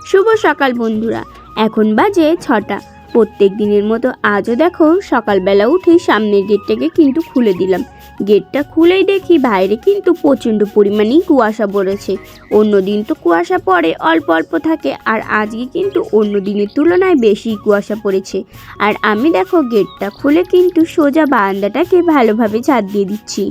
শুভ সকাল বন্ধুরা। এখন বাজে 6টা। প্রত্যেক দিনের মতো আজও দেখো সকালবেলা উঠে সামনের গেটটাকে কিন্তু খুলে দিলাম। গেটটা খুলেই দেখি বাইরে কিন্তু প্রচণ্ড পরিমাণেই কুয়াশা পড়েছে। অন্য দিন তো কুয়াশা পড়ে অল্প অল্প থাকে, আর আজকে কিন্তু অন্য দিনের তুলনায় বেশি কুয়াশা পড়েছে। আর আমি দেখো গেটটা খুলে কিন্তু সোজা বারান্দাটাকে ভালোভাবে ঝাড় দিয়ে দিচ্ছি।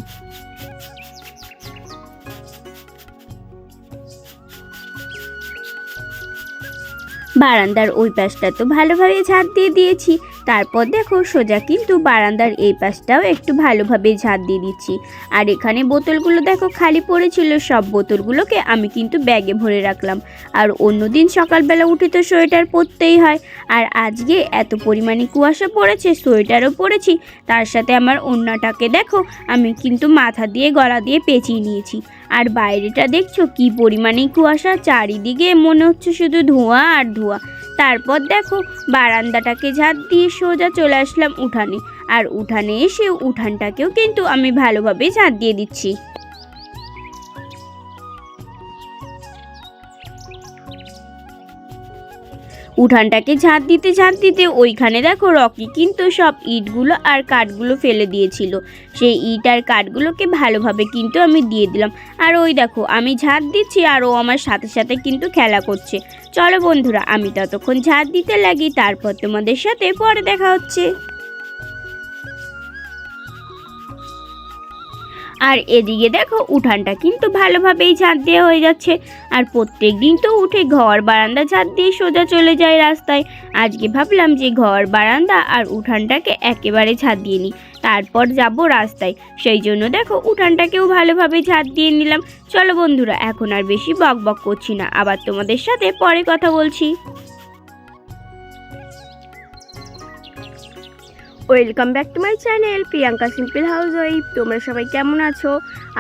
বারান্দার ওই পাশটা তো ভালোভাবে ঝাড় দিয়ে দিয়েছি, তারপর দেখো সোজা কিন্তু বারান্দার এই পাশটাও একটু ভালোভাবে ঝাড় দিয়ে দিচ্ছি। আর এখানে বোতলগুলো দেখো খালি পড়েছিল, সব বোতলগুলোকে আমি কিন্তু ব্যাগে ভরে রাখলাম। আর অন্যদিন সকালবেলা উঠে তো সোয়েটার পরতেই হয়, আর আজকে এত পরিমাণে কুয়াশা পড়েছে, সোয়েটারও পরেছি, তার সাথে আমার ওড়নাটাকে দেখো আমি কিন্তু মাথা দিয়ে গলা দিয়ে পেঁচিয়ে নিয়েছি। আর বাইরেটা দেখছো কি পরিমাণে কুয়াশা, চারিদিকে মনে হচ্ছে শুধু ধোঁয়া আর ধোঁয়া। তারপর দেখো বারান্দাটাকে ঝাড় দিয়ে সোজা চলে আসলাম উঠানে। আর উঠানে এসে উঠানটাকেও কিন্তু আমি ভালোভাবে ঝাড় দিয়ে দিচ্ছি। উঠানটাকে ঝাঁট দিতে ওইখানে দেখো রকি কিন্তু সব ইটগুলো আর কাঠগুলো ফেলে দিয়েছিল। সেই ইট আর কাঠগুলোকে ভালোভাবে কিন্তু আমি দিয়ে দিলাম। আর ওই দেখো আমি ঝাঁট দিচ্ছি আর ও আমার সাথে সাথে কিন্তু খেলা করছে। চলো বন্ধুরা আমি ততক্ষণ ঝাঁট দিতে লাগি, তারপর তোমাদের সাথে পরে দেখা হচ্ছে। আর এদিকে দেখো উঠানটা কিন্তু ভালোভাবেই ঝাঁট দেওয়া হয়ে যাচ্ছে। আর প্রত্যেক দিন তো উঠে ঘর বারান্দা ঝাঁট দিয়ে সোজা চলে যায় রাস্তায়। আজকে ভাবলাম যে ঘর বারান্দা আর উঠানটাকে একেবারে ঝাঁট দিয়ে নিই, তারপর যাব রাস্তায়। সেই জন্য দেখো উঠানটাকেও ভালোভাবে ঝাঁট দিয়ে নিলাম। চলো বন্ধুরা এখন আর বেশি বক বক করছি না, আবার তোমাদের সাথে পরে কথা বলছি। Welcome back to my channel Priyanka simple house wife. তোমরা সবাই কেমন আছো?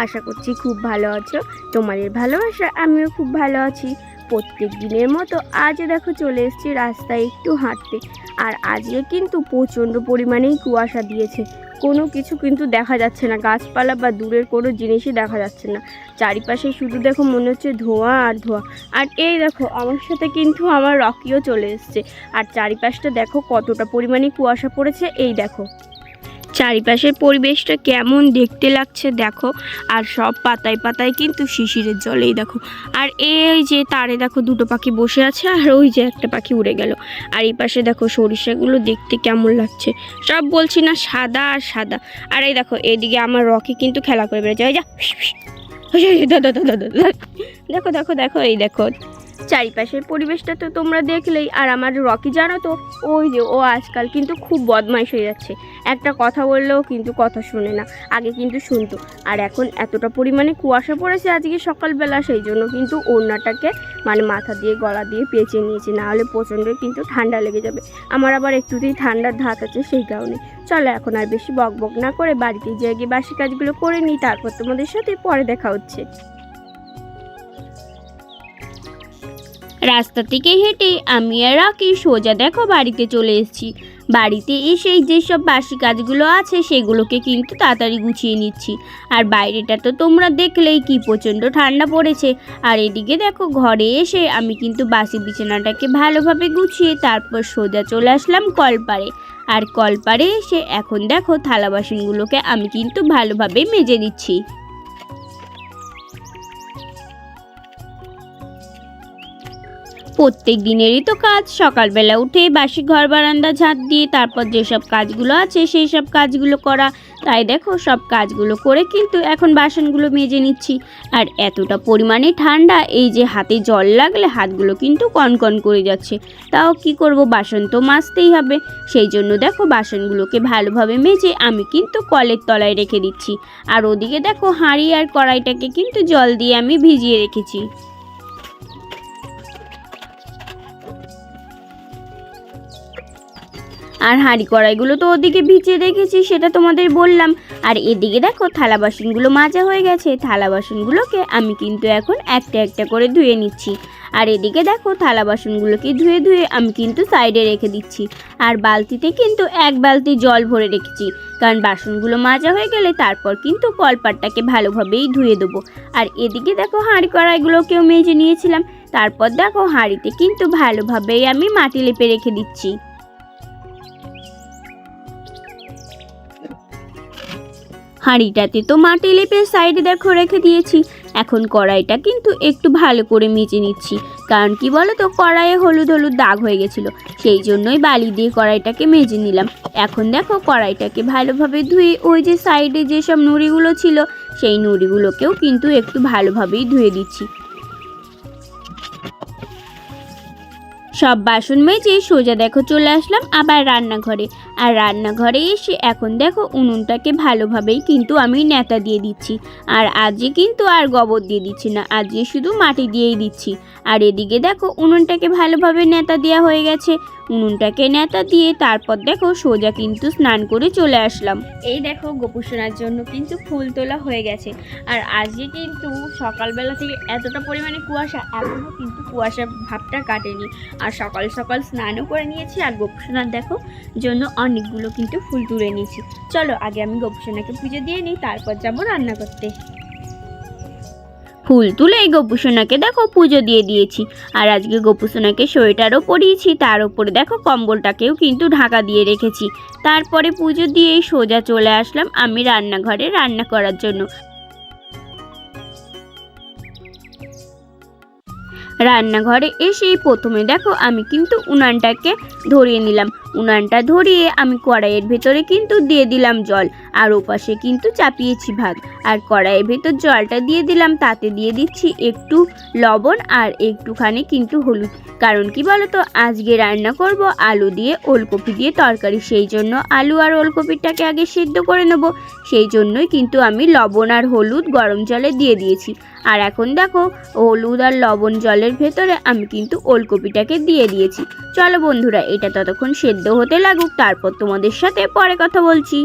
আশা করছি খুব ভালো আছো। তোমাদের ভালোবাসা আমিও খুব ভালো আছি। প্রত্যেক দিনের মতো আজও দেখো চলে এসেছি রাস্তায় একটু হাঁটতে। আর আজকে কিন্তু প্রচণ্ড পরিমাণেই কুয়াশা দিয়েছে, কোনো কিছু কিন্তু দেখা যাচ্ছে না, গাছপালা বা দূরের কোনো জিনিসই দেখা যাচ্ছে না। চারিপাশে শুধু দেখো মনে হচ্ছে ধোঁয়া আর ধোঁয়া। আর এই দেখো আমার সাথে কিন্তু আমার রকিও চলে এসছে। আর চারিপাশটা দেখো কতটা পরিমাণে কুয়াশা পড়েছে, এই দেখো চারিপাশের পরিবেশটা কেমন দেখতে লাগছে দেখো। আর সব পাতায় পাতায় কিন্তু শিশিরের জলেই দেখো। আর এই যে তারে দেখো দুটো পাখি বসে আছে, আর ওই যে একটা পাখি উড়ে গেল। আর এই পাশে দেখো সরিষাগুলো দেখতে কেমন লাগছে, সব বলছি না সাদা আর সাদা। আর এই দেখো এদিকে আমার রকি কিন্তু খেলা করে বেড়েছে, ওই যা দেখো দেখো দেখো এই দেখো চারিপাশের পরিবেশটা তো তোমরা দেখলেই। আর আমার রকি জানো তো ওই যে ও আজকাল কিন্তু খুব বদমাইশ হয়ে যাচ্ছে, একটা কথা বললেও কিন্তু কথা শুনে না, আগে কিন্তু শুনতো। আর এখন এতটা পরিমাণে কুয়াশা পড়েছে আজকে সকালবেলা, সেই জন্য কিন্তু ওড়নাটাকে মানে মাথা দিয়ে গলা দিয়ে পেঁচিয়ে নিয়েছে, না হলে প্রচণ্ড কিন্তু ঠান্ডা লেগে যাবে। আমার আবার একটুতেই ঠান্ডার ধাত আছে, সেই কারণে। চলো এখন আর বেশি বক বক না করে বাড়িতে যেয়ে গিয়ে বাসি কাজগুলো করে নিই, তারপর তোমাদের সাথে পরে দেখা হচ্ছে। রাস্তা থেকে হেঁটে আমি আর রকি সোজা দেখো বাড়িতে চলে এসেছি। বাড়িতে এসেই যেসব বাসি কাজগুলো আছে সেগুলোকে কিন্তু তাড়াতাড়ি গুছিয়ে নিচ্ছি। আর বাইরেটা তো তোমরা দেখলেই কি প্রচণ্ড ঠান্ডা পড়েছে। আর এদিকে দেখো ঘরে এসে আমি কিন্তু বাসি বিছানাটাকে ভালোভাবে গুছিয়ে তারপর সোজা চলে আসলাম কলপাড়ে। আর কলপাড়ে এসে এখন দেখো থালা বাসনগুলোকে আমি কিন্তু ভালোভাবে মেজে দিচ্ছি। প্রত্যেক দিনেরই তো কাজ, সকালবেলা উঠে বাসি ঘর বারান্দা ঝাঁট দিয়ে তারপর যেসব কাজগুলো আছে সেই সব কাজগুলো করা। তাই দেখো সব কাজগুলো করে কিন্তু এখন বাসনগুলো মেজে নিচ্ছি। আর এতটা পরিমাণে ঠান্ডা, এই যে হাতে জল লাগলে হাতগুলো কিন্তু কনকন করে যাচ্ছে, তাও কি করব, বাসন তো মাজতেই হবে। সেই জন্য দেখো বাসনগুলোকে ভালোভাবে মেজে আমি কিন্তু কলের তলায় রেখে দিচ্ছি। আর ওদিকে দেখো হাঁড়ি আর কড়াইটাকে কিন্তু জল দিয়ে আমি ভিজিয়ে রেখেছি। আর হাঁড়ি কড়াইগুলো তো ওদিকে ভিজিয়ে রেখেছি, সেটা তোমাদের বললাম। আর এদিকে দেখো থালা বাসনগুলো মাজা হয়ে গেছে, থালা বাসনগুলোকে আমি কিন্তু এখন একটা একটা করে ধুয়ে নিচ্ছি। আর এদিকে দেখো থালা বাসনগুলোকে ধুয়ে ধুয়ে আমি কিন্তু সাইডে রেখে দিচ্ছি। আর বালতিতে কিন্তু এক বালতি জল ভরে রেখেছি, কারণ বাসনগুলো মাজা হয়ে গেলে তারপর কিন্তু কলপাটটাকে ভালোভাবেই ধুয়ে দেবো। আর এদিকে দেখো হাঁড়ি কড়াইগুলোকেও মেজে নিয়েছিলাম। তারপর দেখো হাঁড়িতে কিন্তু ভালোভাবেই আমি মাটি লেপে রেখে দিচ্ছি। হাঁড়িটাতে তো মাটি লেপে সাইডে দেখো রেখে দিয়েছি। এখন কড়াইটা কিন্তু একটু ভালো করে মেজে নিচ্ছি, কারণ কি বলো তো, কড়াইয়ে হলুদ হলুদ দাগ হয়ে গেছিলো, সেই জন্যই বালি দিয়ে কড়াইটাকে মেজে নিলাম। এখন দেখো কড়াইটাকে ভালোভাবে ধুয়ে ওই যে সাইডে যেসব নুড়িগুলো ছিল সেই নুড়িগুলোকেও কিন্তু একটু ভালোভাবেই ধুয়ে দিচ্ছি। সব বাসন মেজে সোজা দেখো চলে আসলাম আবার রান্নাঘরে। আর রান্নাঘরে এসে এখন দেখো উনুনটাকে ভালোভাবেই কিন্তু আমি ন্যাতা দিয়ে দিচ্ছি। আর আজকে কিন্তু আর গোবর দিয়ে দিচ্ছি না, আজকে শুধু মাটি দিয়েই দিচ্ছি। আর এদিকে দেখো উনুনটাকে ভালোভাবে ন্যাতা দেওয়া হয়ে গেছে। উনুনটাকে ন্যাতা দিয়ে তারপর দেখো সোজা কিন্তু স্নান করে চলে আসলাম। এই দেখো গোপুসোনার জন্য কিন্তু ফুল তোলা হয়ে গেছে। আর আজকে কিন্তু সকালবেলা থেকে এতটা পরিমাণে কুয়াশা, এখনও কিন্তু কুয়াশা ভাবটা কাটেনি। আর সকাল সকাল স্নানও করে নিয়েছি, আর গোপুসোনার দেখো জন্য অনেকগুলো কিন্তু ফুল তুলে নিয়েছি। চলো আগে আমি গোপুসোনাকে পুজো দিয়ে নিই, তারপর যাবো রান্না করতে। ফুল তুলে এই গোপুসোনাকে দেখো পুজো দিয়ে দিয়েছি। আর আজকে গোপুসোনাকে সোয়েটারও পরিয়েছি, তার উপরে দেখো কম্বলটাকেও কিন্তু ঢাকা দিয়ে রেখেছি। তারপরে পুজো দিয়ে সোজা চলে আসলাম আমি রান্নাঘরে রান্না করার জন্য। রান্নাঘরে এসেই প্রথমে দেখো আমি কিন্তু উনানটাকে ধরিয়ে নিলাম। উনানটা ধরিয়ে আমি কড়াইয়ের ভেতরে কিন্তু দিয়ে দিলাম জল, আর ওপাশে কিন্তু চাপিয়েছি ভাত। আর কড়াইয়ের ভেতর জলটা দিয়ে দিলাম, তাতে দিয়ে দিচ্ছি একটু লবণ আর একটুখানি কিন্তু হলুদ। কারণ কি বলো তো, আজকে রান্না করব আলু দিয়ে ওলকপি দিয়ে তরকারি, সেই জন্য আলু আর ওলকপিটাকে আগে সিদ্ধ করে নেব। সেই জন্যই কিন্তু আমি লবণ আর হলুদ গরম জলে দিয়ে দিয়েছি। আর এখন দেখো হলুদ আর লবণ জলের ভেতরে আমি কিন্তু ওলকপিটাকে দিয়ে দিয়েছি। চলো বন্ধুরা, এটা ততক্ষণ সেদ্ধ হতে লাগুক, তারপর তোমাদের সাথে পরে কথা বলছি।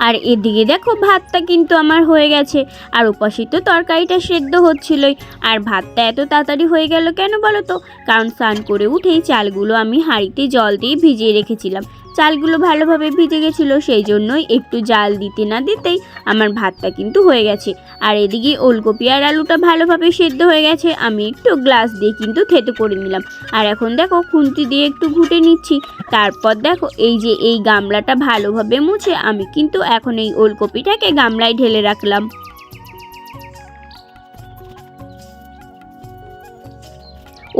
আর এদিকে দেখো ভাতটা কিন্তু আমার হয়ে গেছে, আর ওপাশে তো তরকারিটা সেদ্ধ হচ্ছিলই। আর ভাতটা এত তাড়াতাড়ি হয়ে গেল কেন বলো তো, কারণ স্নান করে উঠেই চালগুলো আমি হাঁড়িতে জল দিয়ে ভিজিয়ে রেখেছিলাম। চালগুলো ভালোভাবে ভিজে গেছিলো, সেই জন্যই একটু জাল দিতে না দিতেই আমার ভাতটা কিন্তু হয়ে গেছে। আর এদিকে ওলকপি আর আলুটা ভালোভাবে সেদ্ধ হয়ে গেছে, আমি একটু গ্লাস দিয়ে কিন্তু থেতো করে নিলাম। আর এখন দেখো খুন্তি দিয়ে একটু ঘুটে নিচ্ছি। তারপর দেখো এই যে এই গামলাটা ভালোভাবে মুছে আমি কিন্তু এখন এই ওলকপিটাকে গামলায় ঢেলে রাখলাম।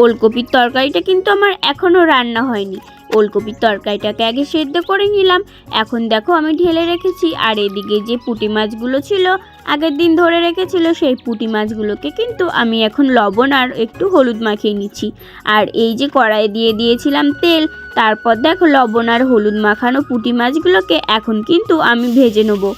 ওলকপির তরকারিটা কিন্তু আমার এখনও রান্না হয়নি। ওলকপির তরকারিটাকে আগে সেদ্ধ করে নিলাম, এখন দেখো আমি ঢেলে রেখেছি। আর এদিকে যে পুঁটি মাছগুলো ছিল আগের দিন ধরে রেখেছিল, সেই পুঁটি মাছগুলোকে কিন্তু আমি এখন লবণ আর একটু হলুদ মাখিয়ে নিচ্ছি। আর এই যে কড়াইয়ে দিয়ে দিয়েছিলাম তেল, তারপর দেখো লবণ আর হলুদ মাখানো পুঁটি মাছগুলোকে এখন কিন্তু আমি ভেজে নেবো।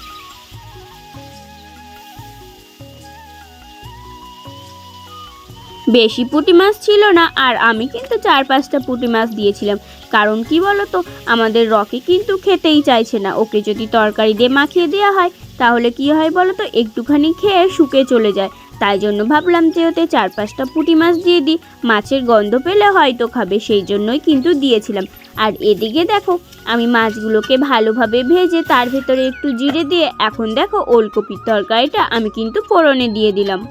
বেশি পুঁটি মাছ ছিল না, আর আমি কিন্তু 4-5টা পুঁটি মাছ দিয়েছিলাম। কারণ কি বলো তো, আমাদের রকি কিন্তু খেতেই চাইছে না। ওকে যদি তরকারি দিয়ে মাখিয়ে দেওয়া হয় তাহলে কি হয় বলো তো, একটুখানি খেয়ে শুকে চলে যায়। তাই জন্য ভাবলাম যে ওতে 4-5টা পুঁটি মাছ দিয়ে দিই, মাছের গন্ধ পেলে হয়তো খাবে, সেই জন্যই কিন্তু দিয়েছিলাম। আর এদিকে দেখো আমি মাছগুলোকে ভালোভাবে ভেজে তার ভেতরে একটু জিরে দিয়ে এখন দেখো ওলকপির তরকারিটা আমি কিন্তু ফোড়নে দিয়ে দিলাম।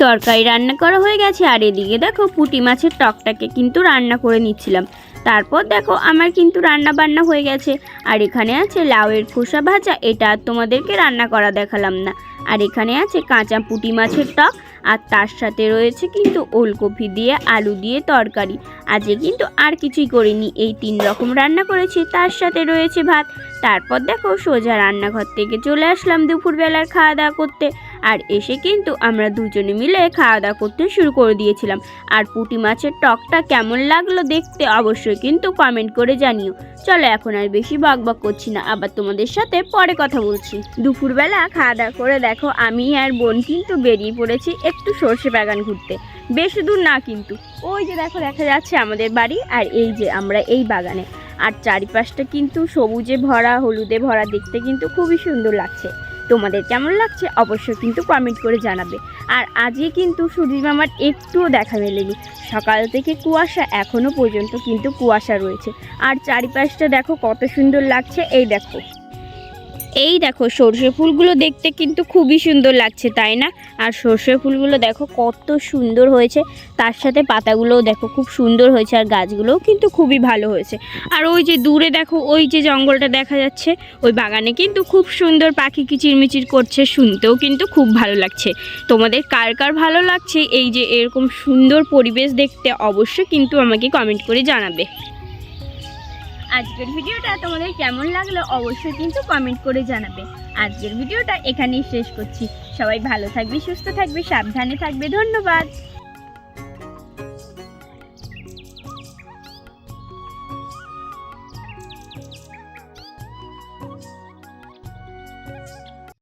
তরকারি রান্না করা হয়ে গেছে, আর এদিকে দেখো পুঁটি মাছের টকটাকে কিন্তু রান্না করে নিচ্ছিলাম। তারপর দেখো আমার কিন্তু রান্না বান্না হয়ে গেছে। আর এখানে আছে লাউয়ের খোসা ভাজা, এটা আর তোমাদেরকে রান্না করা দেখালাম না। আর এখানে আছে কাঁচা পুঁটি মাছের টক, আর তার সাথে রয়েছে কিন্তু ওলকপি দিয়ে আলু দিয়ে তরকারি। আজকে কিন্তু আর কিছুই করিনি, এই 3 রকম রান্না করেছি, তার সাথে রয়েছে ভাত। তারপর দেখো সোজা রান্নাঘর থেকে চলে আসলাম দুপুরবেলার খাওয়া দাওয়া করতে। আর এসে কিন্তু আমরা দুজনে মিলে খাওয়া দাওয়া করতে শুরু করে দিয়েছিলাম। আর পুঁটি মাছের টকটা কেমন লাগলো দেখতে অবশ্যই কিন্তু কমেন্ট করে জানিও। চলো এখন আর বেশি বকবক করছি না, আবার তোমাদের সাথে পরে কথা বলছি। দুপুরবেলা খাওয়া দাওয়া করে দেখো আমি আর বোন কিন্তু বেরিয়ে পড়েছি একটু সর্ষে বাগান ঘুরতে। বেশি দূর না কিন্তু, ওই যে দেখো দেখা যাচ্ছে আমাদের বাড়ি, আর এই যে আমরা এই বাগানে। আর চারিপাশটা কিন্তু সবুজে ভরা, হলুদে ভরা, দেখতে কিন্তু খুবই সুন্দর লাগছে। তোমাদের কেমন লাগছে অবশ্যই কিন্তু কমেন্ট করে জানাবে। আর আজকে কিন্তু সূর্য মামার একটুও দেখা মেলেনি। সকাল থেকে কুয়াশা, এখনো পর্যন্ত কিন্তু কুয়াশা রয়েছে। আর চারিপাশটা দেখো কত সুন্দর লাগছে। এই দেখো সর্ষে ফুলগুলো দেখতে কিন্তু খুবই সুন্দর লাগছে, তাই না? আর সর্ষে ফুলগুলো দেখো কত সুন্দর হয়েছে, তার সাথে পাতাগুলোও দেখো খুব সুন্দর হয়েছে, আর গাছগুলোও কিন্তু খুবই ভালো হয়েছে। আর ওই যে দূরে দেখো ওই যে জঙ্গলটা দেখা যাচ্ছে, ওই বাগানে কিন্তু খুব সুন্দর পাখি কিচিরমিচির করছে, শুনতেও কিন্তু খুব ভালো লাগছে। তোমাদের কার কার ভালো লাগছে এই যে এরকম সুন্দর পরিবেশ দেখতে, অবশ্যই কিন্তু আমাকে কমেন্ট করে জানাবে। আজকের ভিডিওটা তোমাদের কেমন লাগলো অবশ্যই কিন্তু কমেন্ট করে জানাবে। আজকের ভিডিওটা এখানেই শেষ করছি। সবাই ভালো থাকবে, সুস্থ থাকবে, সাবধানে থাকবে। ধন্যবাদ।